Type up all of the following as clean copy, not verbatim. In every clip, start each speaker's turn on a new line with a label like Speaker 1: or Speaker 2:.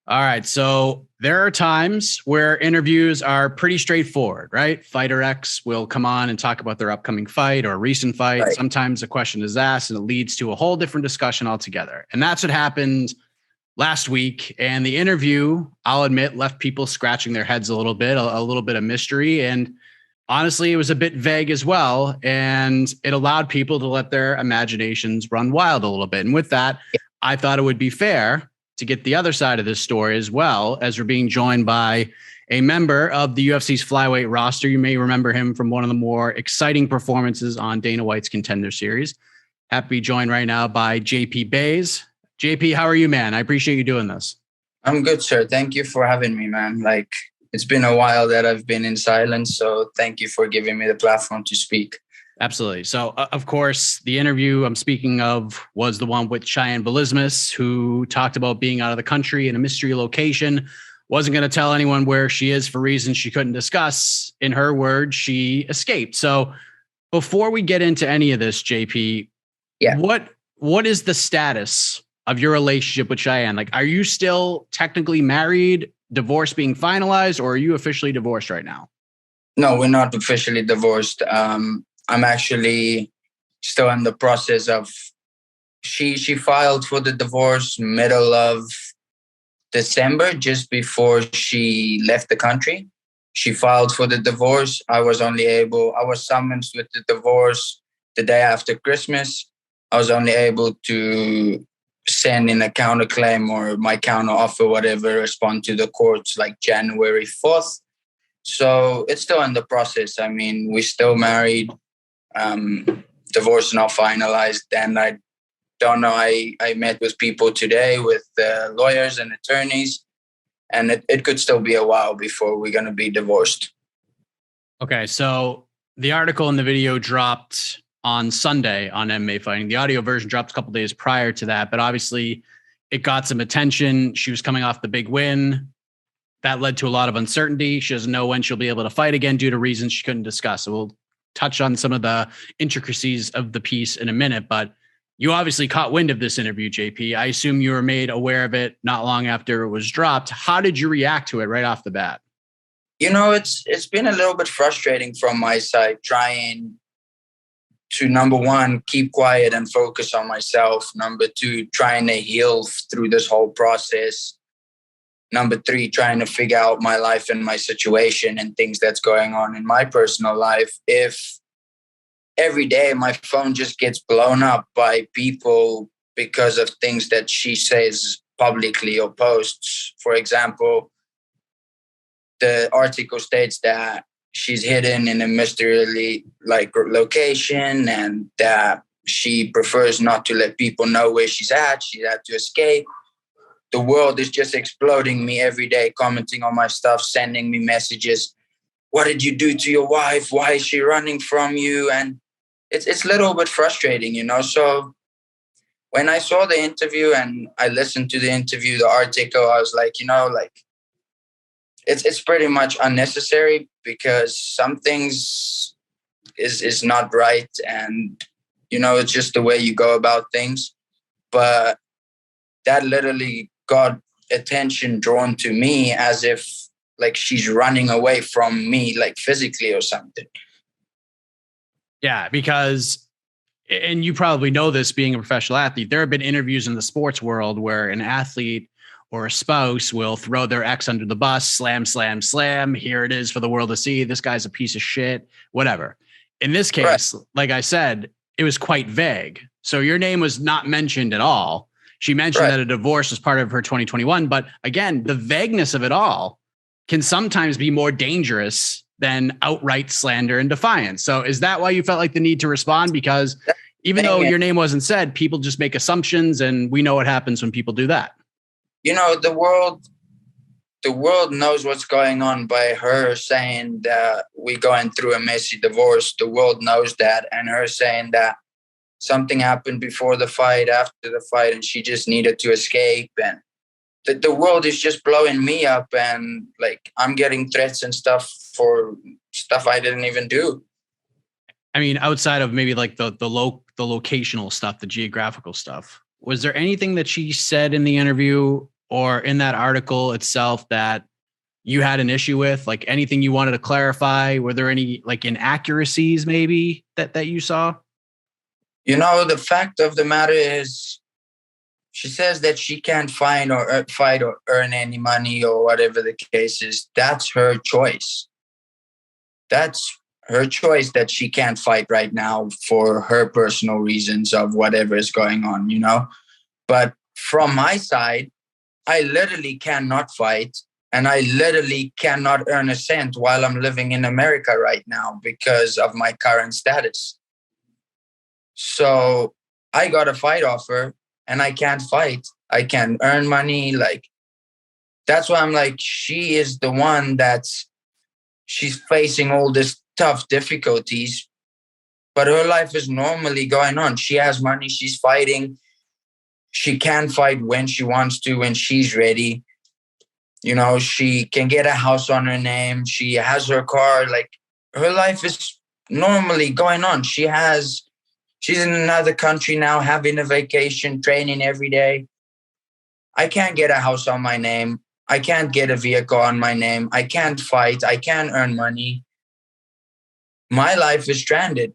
Speaker 1: All right. So there are times where interviews are pretty straightforward, right? Fighter X will come on and talk about their upcoming fight or a recent fight.
Speaker 2: Right.
Speaker 1: Sometimes a question is asked and it leads to a whole different discussion altogether. And that's what happened last week. And the interview, I'll admit, left people scratching their heads a little bit, a little bit of mystery. And honestly, it was a bit vague as well. And it allowed people to let their imaginations run wild a little bit. And with that, I thought it would be fair to get the other side of this story as well, as we're being joined by a member of the UFC's flyweight roster. You may remember him from one of the more exciting performances on Dana White's Contender Series. Happy to be joined right now by JP Bays. JP, how are you, man? I appreciate you doing this.
Speaker 2: I'm good, sir. Thank you for having me, man. It's been a while that I've been in silence, so thank you for giving me the platform to speak.
Speaker 1: Absolutely. So, of course, the interview I'm speaking of was the one with Cheyanne Vlismas, who talked about being out of the country in a mystery location. Wasn't going to tell anyone where she is for reasons she couldn't discuss. In her words, she escaped. So before we get into any of this, JP, what is the status of your relationship with Cheyanne? Like, are you still technically married, divorce being finalized, or are you officially divorced right now?
Speaker 2: No, we're not officially divorced. I'm actually still in the process of, she filed for the divorce middle of December, just before she left the country. She filed for the divorce. I was summoned with the divorce the day after Christmas. I was only able to send in a counterclaim or my counter offer, whatever, respond to the courts like January 4th. So it's still in the process. I mean, we're still married. Divorce not finalized. And I don't know, I met with people today with lawyers and attorneys, and it could still be a while before we're going to be divorced.
Speaker 1: Okay, so the article and the video dropped on Sunday on MMA Fighting. The audio version dropped a couple days prior to that, but obviously it got some attention. She was coming off the big win. That led to a lot of uncertainty. She doesn't know when she'll be able to fight again due to reasons she couldn't discuss. So we'll touch on some of the intricacies of the piece in a minute, but you obviously caught wind of this interview, JP. I assume you were made aware of it not long after it was dropped. How did you react to it right off the bat?
Speaker 2: You know, it's been a little bit frustrating from my side, trying to, number one, keep quiet and focus on myself. Number two, trying to heal through this whole process. Number three, trying to figure out my life and my situation and things that's going on in my personal life. If every day my phone just gets blown up by people because of things that she says publicly or posts. For example, the article states that she's hidden in a mysteriously location and that she prefers not to let people know where she's at. She had to escape. The world is just exploding me every day, commenting on my stuff, sending me messages. What did you do to your wife? Why is she running from you? And it's a little bit frustrating, you know. So when I saw the interview and I listened to the interview, the article, I was like, you know, it's pretty much unnecessary, because some things is not right, and you know, it's just the way you go about things. But that literally got attention drawn to me, as if she's running away from me, physically or something.
Speaker 1: Yeah, because, and you probably know this being a professional athlete, there have been interviews in the sports world where an athlete or a spouse will throw their ex under the bus, slam, slam, slam. Here it is for the world to see. This guy's a piece of shit, whatever. In this case, right, like I said, it was quite vague. So your name was not mentioned at all. She mentioned that a divorce was part of her 2021. But again, the vagueness of it all can sometimes be more dangerous than outright slander and defiance. So is that why you felt like the need to respond? Because even though your name wasn't said, people just make assumptions, and we know what happens when people do that.
Speaker 2: You know, the world knows what's going on by her saying that we're going through a messy divorce. The world knows that, and her saying that something happened before the fight, after the fight, and she just needed to escape. And the world is just blowing me up, and I'm getting threats and stuff for stuff I didn't even do.
Speaker 1: I mean, outside of maybe the locational stuff, the geographical stuff, was there anything that she said in the interview or in that article itself that you had an issue with? Like anything you wanted to clarify? Were there any like inaccuracies maybe that you saw?
Speaker 2: The fact of the matter is, she says that she can't fight or earn any money or whatever the case is. That's her choice. That's her choice that she can't fight right now for her personal reasons of whatever is going on, But from my side, I literally cannot fight and I literally cannot earn a cent while I'm living in America right now because of my current status. So I got a fight offer and I can't fight. I can't earn money. Like, that's why I'm like, she is the one she's facing all this tough difficulties, but her life is normally going on. She has money. She's fighting. She can fight when she wants to, when she's ready. She can get a house on her name. She has her car. Like, her life is normally going on. She's in another country now, having a vacation, training every day. I can't get a house on my name. I can't get a vehicle on my name. I can't fight. I can't earn money. My life is stranded.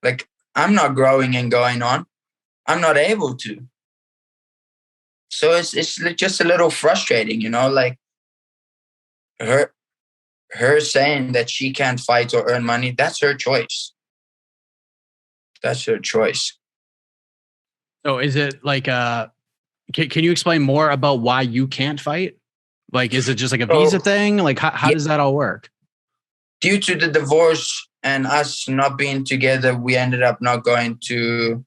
Speaker 2: Like, I'm not growing and going on. I'm not able to. So it's just a little frustrating, like her saying that she can't fight or earn money. That's her choice. That's her choice.
Speaker 1: So is it like, can you explain more about why you can't fight? Like, is it just like a visa thing? Like, how does that all work?
Speaker 2: Due to the divorce and us not being together, we ended up not going to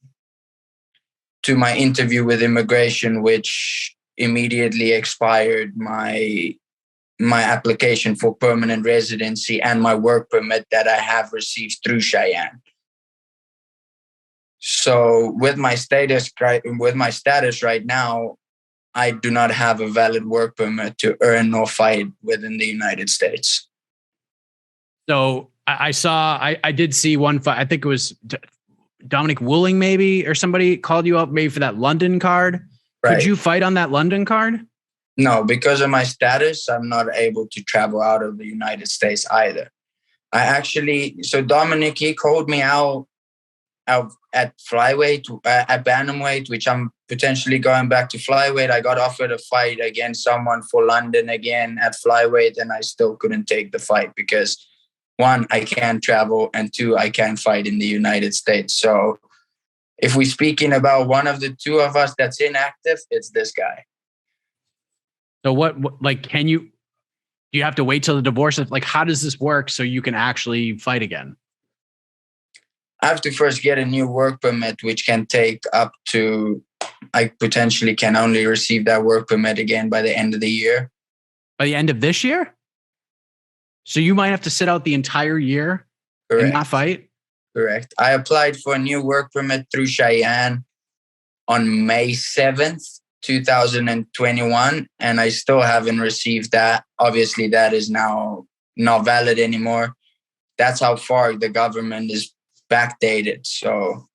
Speaker 2: my interview with immigration, which immediately expired my application for permanent residency and my work permit that I have received through Cheyanne. So with my status right now, I do not have a valid work permit to earn or fight within the United States.
Speaker 1: So I did see one fight. I think it was Dominic Wooling maybe, or somebody called you up maybe for that London card. Right. Could you fight on that London card?
Speaker 2: No, because of my status, I'm not able to travel out of the United States either. So Dominic, he called me out at flyweight, at bantamweight, which I'm potentially going back to flyweight. I got offered a fight against someone for London again at flyweight, and I still couldn't take the fight because, one, I can't travel, and two, I can't fight in the United States. So if we're speaking about one of the two of us that's inactive, it's this guy.
Speaker 1: So what like, do you have to wait till the divorce? Like, how does this work so you can actually fight again?
Speaker 2: I have to first get a new work permit, which can take up to, I potentially can only receive that work permit again by the end of the year.
Speaker 1: By the end of this year? So you might have to sit out the entire year. Correct. And not fight?
Speaker 2: Correct. I applied for a new work permit through Cheyanne on May 7th, 2021, and I still haven't received that. Obviously, that is now not valid anymore. That's how far the government is backdated. So,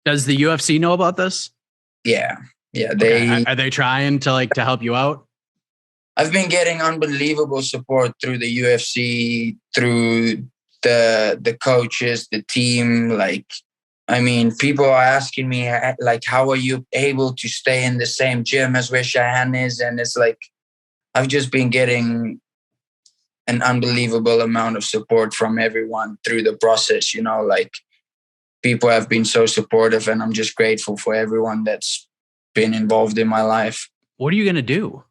Speaker 1: does the UFC know about this?
Speaker 2: Yeah.
Speaker 1: Are they trying to help you out?
Speaker 2: I've been getting unbelievable support through the UFC, through the coaches, the team. People are asking me, like, how are you able to stay in the same gym as where Cheyanne is? And it's like, I've just been getting an unbelievable amount of support from everyone through the process. People have been so supportive, and I'm just grateful for everyone that's been involved in my life.
Speaker 1: What are you going to do?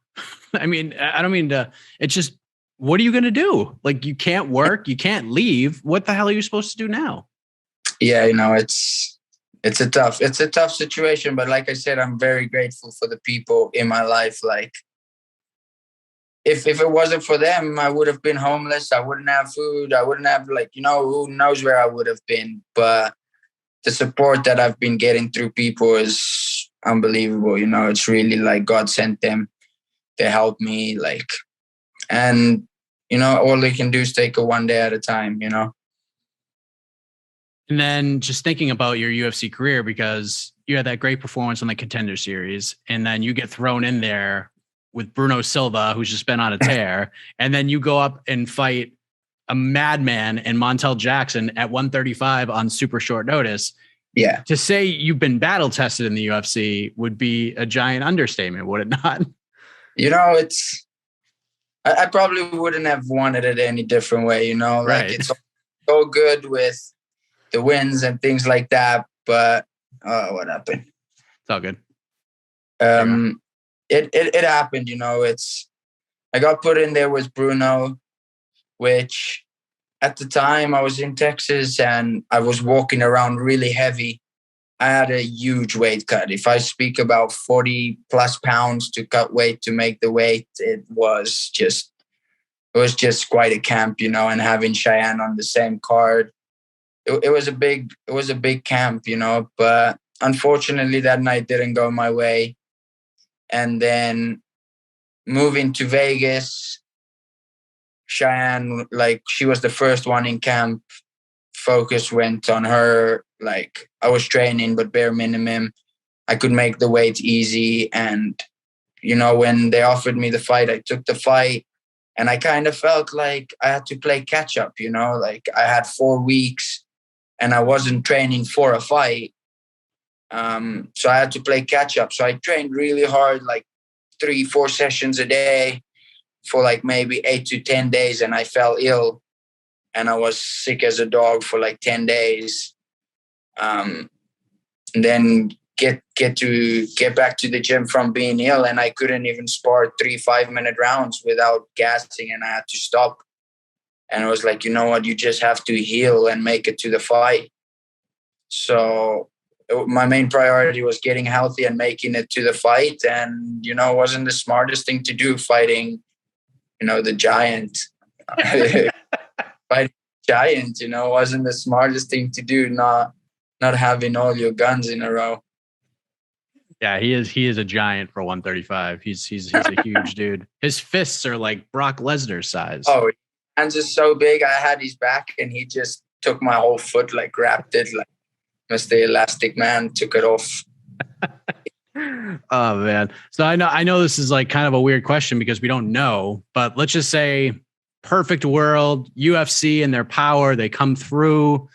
Speaker 1: I mean, I don't mean to, it's just, what are you going to do? Like, you can't work, you can't leave. What the hell are you supposed to do now?
Speaker 2: Yeah, it's a tough situation. But like I said, I'm very grateful for the people in my life. Like, if it wasn't for them, I would have been homeless. I wouldn't have food. I wouldn't have, who knows where I would have been. But the support that I've been getting through people is unbelievable. It's really like God sent them. They help me, and all they can do is take it one day at a time. And
Speaker 1: then just thinking about your UFC career, because you had that great performance on the Contender Series, and then you get thrown in there with Bruno Silva, who's just been on a tear, and then you go up and fight a madman and Montel Jackson at 135 on super short notice.
Speaker 2: Yeah.
Speaker 1: To say you've been battle tested in the UFC would be a giant understatement, would it not?
Speaker 2: You know, I probably wouldn't have wanted it any different way, you know, like
Speaker 1: Right.
Speaker 2: it's so good with the wins and things like that. But what happened?
Speaker 1: It's all good.
Speaker 2: It happened, you know, I got put in there with Bruno, which at the time I was in Texas and I was walking around really heavy. I had a huge weight cut. If I speak about 40 plus pounds to cut weight to make the weight, it was just quite a camp, you know, and having Cheyanne on the same card, it was a big camp, you know, but unfortunately that night didn't go my way. And then moving to Vegas, Cheyanne, like she was the first one in camp. Focus went on her. Like I was training, but bare minimum. I could make the weight easy. And, you know, when they offered me the fight, I took the fight. And I kind of felt like I had to play catch up, you know, like I had 4 weeks and I wasn't training for a fight. So I had to play catch up. So I trained really hard, like 3-4 sessions a day for like maybe 8 to 10 days. And I fell ill and I was sick as a dog for like 10 days. And then get back to the gym from being ill, and I couldn't even spar 3 5-minute rounds without gassing, and I had to stop. And I was like, you know what, you just have to heal and make it to the fight. So my main priority was getting healthy and making it to the fight. And, you know, it wasn't the smartest thing to do fighting, you know, the giant. Fighting giant, you know, wasn't the smartest thing to do, not having all your guns in a row.
Speaker 1: Yeah, he is a giant for 135. He's a huge dude. His fists are like Brock Lesnar size.
Speaker 2: Oh, hands are so big. I had his back and he just took my whole foot, like wrapped it like Mr. Elastic Man, took it off.
Speaker 1: Oh man. So I know this is like kind of a weird question because we don't know, but let's just say perfect world, UFC and their power, they come through,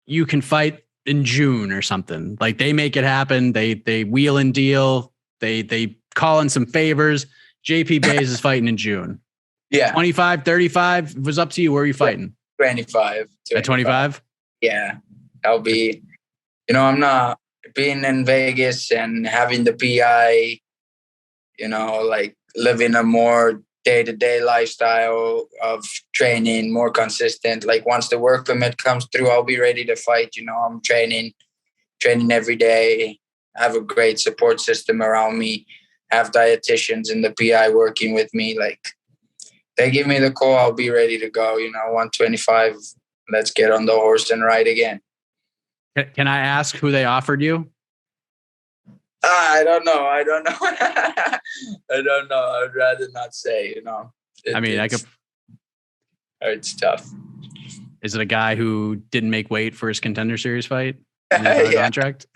Speaker 1: you can fight in June or something. Like they make it happen. They wheel and deal. They call in some favors. JP Bays is fighting in June.
Speaker 2: Yeah.
Speaker 1: 25, 35 was up to you. Where are you fighting?
Speaker 2: 25.
Speaker 1: At 25?
Speaker 2: Yeah. I'll be, you know, I'm not being in Vegas and having the PI, you know, like living a more day-to-day lifestyle of training, more consistent. Like once the work permit comes through, I'll be ready to fight. You know, I'm training every day. I have a great support system around me. I have dietitians and the PI working with me. Like they give me the call, I'll be ready to go. You know, 125, let's get on the horse and ride again.
Speaker 1: Can I ask who they offered you?
Speaker 2: I don't know. I don't know. I'd rather not say, you know. It's tough.
Speaker 1: Is it a guy who didn't make weight for his Contender Series fight? Contract?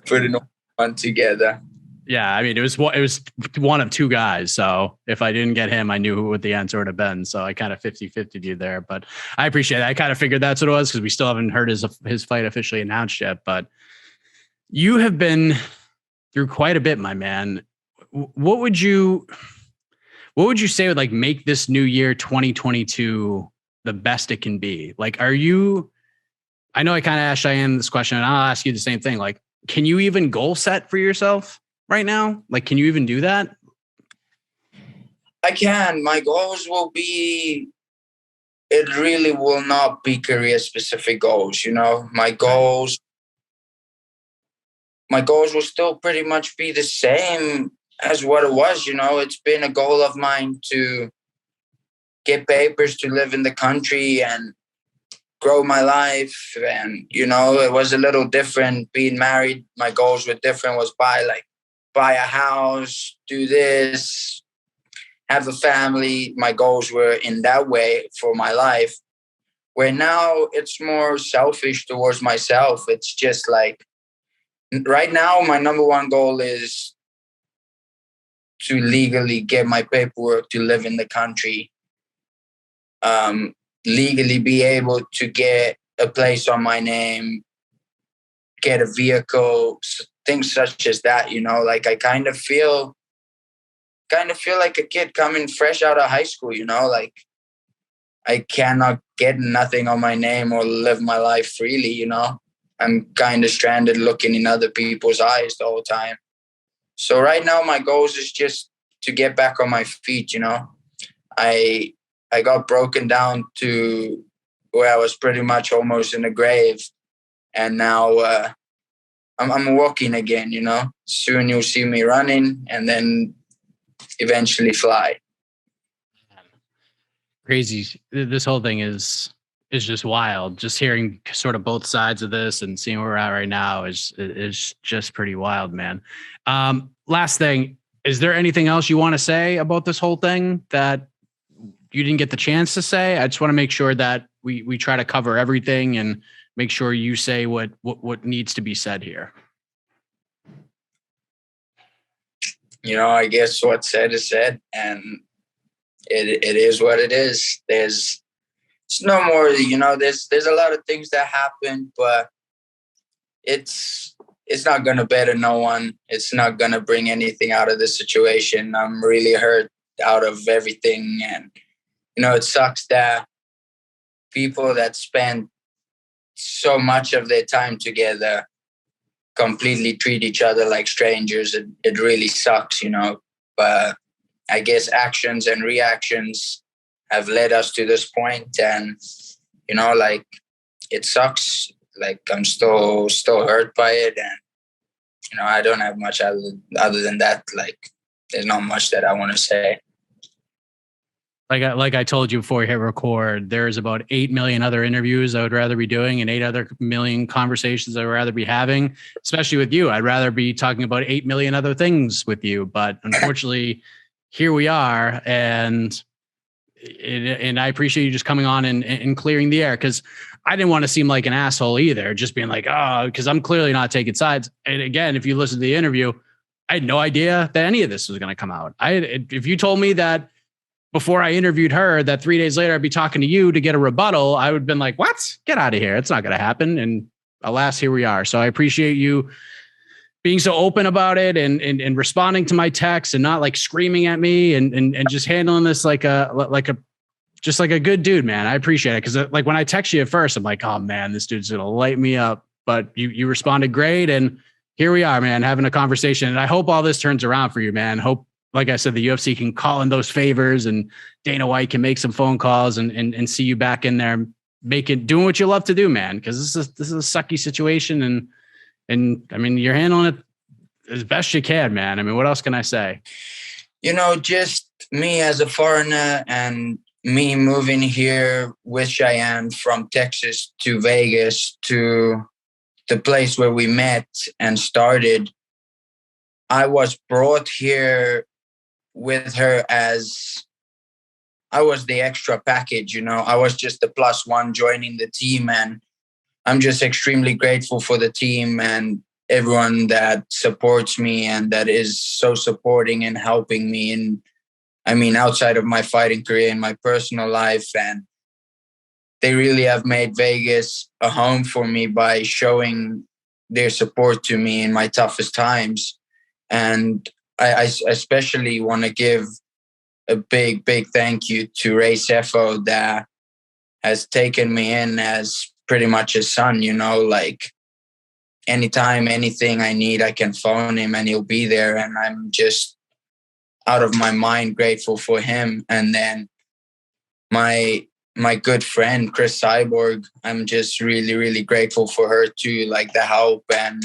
Speaker 2: Putting one together.
Speaker 1: Yeah, I mean, it was one of two guys. So if I didn't get him, I knew what the answer would have been. So I kind of 50-50'd you there. But I appreciate it. I kind of figured that's what it was because we still haven't heard his fight officially announced yet. But you have been through quite a bit, my man. What would you say would like make this new year 2022 the best it can be? Like, I know I kind of asked Cheyanne this question and I'll ask you the same thing. Like, can you even goal set for yourself right now? Like, can you even do that?
Speaker 2: I can. My goals will be, it really will not be career specific goals. You know, my goals will still pretty much be the same as what it was. You know, it's been a goal of mine to get papers to live in the country and grow my life. And, you know, it was a little different being married. My goals were different, was buy a house, do this, have a family. My goals were in that way for my life. where now it's more selfish towards myself. It's just like right now, my number one goal is to legally get my paperwork to live in the country, legally be able to get a place on my name, get a vehicle, things such as that. You know, like I kind of feel like a kid coming fresh out of high school. You know, like I cannot get nothing on my name or live my life freely. You know, I'm kind of stranded, looking in other people's eyes the whole time. So right now, my goals is just to get back on my feet. You know, I got broken down to where I was pretty much almost in the grave, and now I'm walking again. You know, soon you'll see me running, and then eventually fly.
Speaker 1: Crazy. This whole thing is just wild. Just hearing sort of both sides of this and seeing where we're at right now is just pretty wild, man. Last thing, is there anything else you want to say about this whole thing that you didn't get the chance to say? I just want to make sure that we try to cover everything and make sure you say what needs to be said here.
Speaker 2: You know, I guess what's said is said, and it is what it is. There's no more, you know, there's a lot of things that happen, but it's not going to better no one. It's not going to bring anything out of this situation. I'm really hurt out of everything. And, you know, it sucks that people that spend so much of their time together completely treat each other like strangers. It really sucks, you know, but I guess actions and reactions have led us to this point. And, you know, like, it sucks. Like, I'm still hurt by it. And, you know, I don't have much other than that. Like, there's not much that I want to say.
Speaker 1: Like I told you before we hit record, there's about 8 million other interviews I would rather be doing and 8 other million conversations I would rather be having, especially with you. I'd rather be talking about 8 million other things with you. But unfortunately, here we are. And I appreciate you just coming on and clearing the air, because I didn't want to seem like an asshole either, just being like, oh, because I'm clearly not taking sides. And again, if you listen to the interview, I had no idea that any of this was going to come out. If you told me that before I interviewed her, that 3 days later I'd be talking to you to get a rebuttal, I would have been like, what? Get out of here. It's not going to happen. And alas, here we are. So I appreciate you being so open about it and responding to my texts and not like screaming at me and just handling this like a good dude, man. I appreciate it. Cause like when I text you at first, I'm like, oh man, this dude's going to light me up, but you responded great. And here we are, man, having a conversation. And I hope all this turns around for you, man. Hope, like I said, the UFC can call in those favors and Dana White can make some phone calls and see you back in there, doing what you love to do, man. Cause this is a sucky situation. And I mean, you're handling it as best you can, man. I mean, what else can I say?
Speaker 2: You know, just me as a foreigner and me moving here with Cheyanne from Texas to Vegas to the place where we met and started. I was brought here with her as I was the extra package, you know. I was just the plus one joining the team, and I'm just extremely grateful for the team and everyone that supports me and that is so supporting and helping me. And I mean, outside of my fighting career in my personal life, and they really have made Vegas a home for me by showing their support to me in my toughest times. And I especially want to give a big thank you to Ray Sefo that has taken me in as pretty much his son, you know, like anytime, anything I need, I can phone him and he'll be there. And I'm just out of my mind grateful for him. And then my good friend, Cris Cyborg, I'm just really grateful for her too. Like the help, and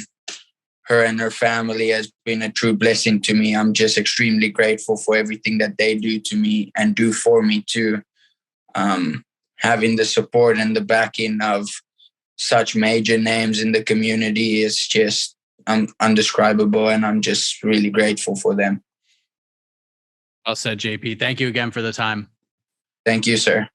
Speaker 2: her and her family has been a true blessing to me. I'm just extremely grateful for everything that they do to me and do for me too. Having the support and the backing of such major names in the community is just undescribable, and I'm just really grateful for them.
Speaker 1: Well said, JP. Thank you again for the time.
Speaker 2: Thank you, sir.